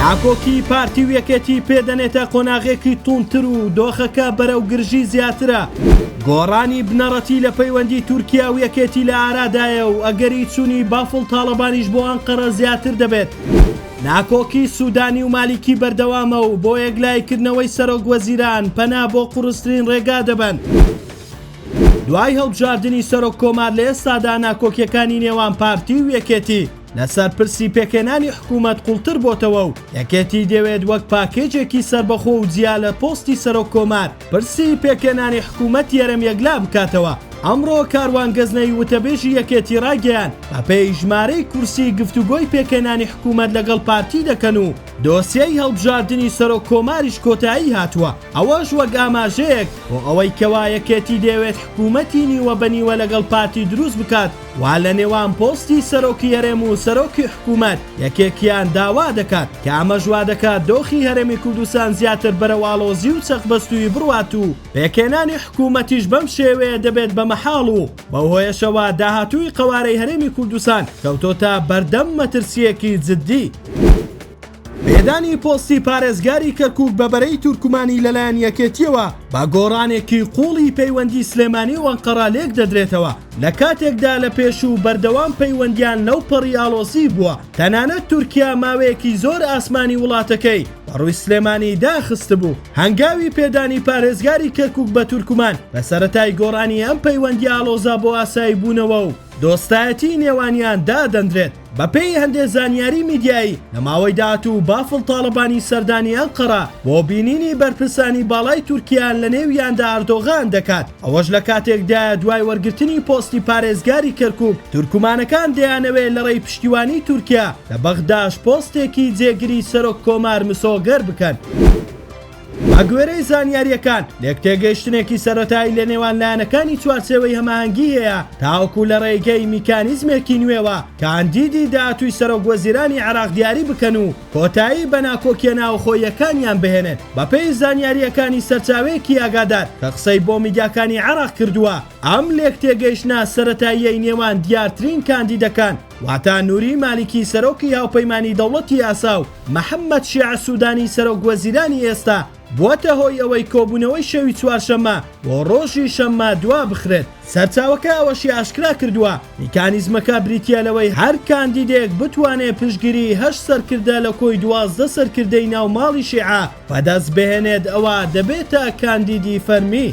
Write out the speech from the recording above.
ناکۆکی پارتی و یەکێتی پێدەنێتە قۆناغێکی توونتر و دۆخەکە بەرەو گرژی زیاترە. گۆڕانی بنەڕەتی لە پەیوەندی تورکیا و یەکێتی لە ئارادایە و ئەگەری چوونی بافڵ تاڵەبانیش بۆ ئەنقەرە زیاتر دەبێت. ناکۆکی سوودانی و مالیکی بەردەوامە و بۆ یەکلایکردنەوەی سەرۆک وەزیران پەنا بۆ قورسترین ڕێگا دەبن. دوای هەڵبژاردننی سەرۆک کۆمار لە ئێستادا ناکۆکیەکانی نێوان پارتی و یەکێتی لەسەر پرسی پێکێنانی حکوومەت قوڵتر بۆتەوە و یەکێتی دەوێت وەک پاکێجێکی سربەخۆ و جیا لە پۆستی سەرۆک کۆمار پرسی پێکێنانی حکوومەت یەرەم یەکلا بکاتەوە. ئەمڕۆ کاروان گەزنەی وتەبێژی یەکێتی ڕاگەیان بە پێی ژمارەی کورسی گفتوگۆی پێکێنانی حکوومەت لەگەڵ پارتی دەکەن و دۆسیەی هەڵبژاردننی سەرۆک کۆماریش کۆتایی هاتووە. ئەوەش وەک ئاماژەیەک بۆ ئەوەی کەوا یەکێتی دەوێت حکوومەتی نیوە بەنیوە لەگەڵ پارتی دروست بکات وا لە نێوان پۆستی سەرۆکی هەرێم و سەرۆکی حکوومەت یەکێکیان داوا دەکات کە ئەمەژوا دەکات دۆخی هەرێمی کوردستان زیاتر بەرەواڵۆزی و چەقبەستووی بڕوات و پێکێنانی حکوومەتیش بەم شێوەیە دەبێت بە مەحاڵ و بەو هۆیەشەوە داهاتووی قەوارەی هەرێمی کوردستان کەوتۆتە بەردەم مەترسیەکی جددی. پێدانی پۆستی پارێزگاری کەرکووک بەبەرەی تورکمانی لەلایەن یەکێتیەوە بە گۆڕانێکی قوڵی پەیوەندی سلێمانی و ئەنقەرە لێک دەدرێتەوە لە کاتێکدا لە پێش و بەردەوام پەیوەندیان لەو پەڕی ئاڵۆسی بووە. تەنانەت تورکیا ماوەیەکی زۆر ئاسمانی وڵاتەکەی بەڕووی سلێمانی داخست بوو. هەنگاوی پێدانی پارێزگاری کەرکووک بە تورکمان بە سەرەتای گۆڕانی ئەم پەیوەندی ئاڵۆزا بۆ ئاسایی بوونەوە و دۆستایەتی نێوانیان دادەندرێت. بەپێی هەندێک زانیاری میدیایی لە ماوەی داهاتوو بافڵ تاڵەبانی سەردانی ئەنقەرە بۆ بینینی بەرپرسانی باڵای تورکیان لە نێویاندا ئەردۆغان دەکات. ئەوەش لە کاتێکدا دوای وەرگرتنی پۆستی پارێزگاری کەرکووک تورکمانەکان دەیانەوێت لە ڕێی پشتیوانی تورکیا لە بەغداش پۆستێکی جێگیری سەرۆک کۆمار مسۆگەر بکەن. ئەگوێرەی زانیاریەکان لێک تێگەیشتنێکی سەرەتایی لە نێوان لایەنەکانی چوارچێوەی هەماهەنگی هەیە تاوەکو لە ڕێگەی میکانیزمێکی نوێوە کاندیدی داهاتووی سەرۆک وەزیرانی عێراق دیاری بکەن و کۆتایی بە ناکۆکیە ناوخۆیەکانیان بهێنن. بەپێی زانیاریەکانی سەرچاوەیەکی ئاگادار کە قسەی بۆ میدیاکانی عێراق کردووە ئەم لێک تێگەیشتنە سەرەتاییەی نێوان دیارترین کاندیدەکان واتە نووری مالیکی سەرۆکی هاوپەیمانی دەوڵەتی ئاسا و محەممەد شیع سوودانی سەرۆک وەزیرانی ئێستا بووەتە هۆی ئەوەی کۆبوونەوەی شەوی چوارشەممە بۆ ڕۆژی شەممە دوا بخرێت. سەرچاوەکە ئەوەشی ئاشکرا کردووە میکانیزمەکە بریتە لەوەی هەر کاندیدێک بتوانێت پشتگیری 8 سەرکردە لە کۆی 12 سەرکردەی ناو ماڵی شیعە بەدەست بهێنێت ئەوە دەبێتە کاندیدی فەرمی.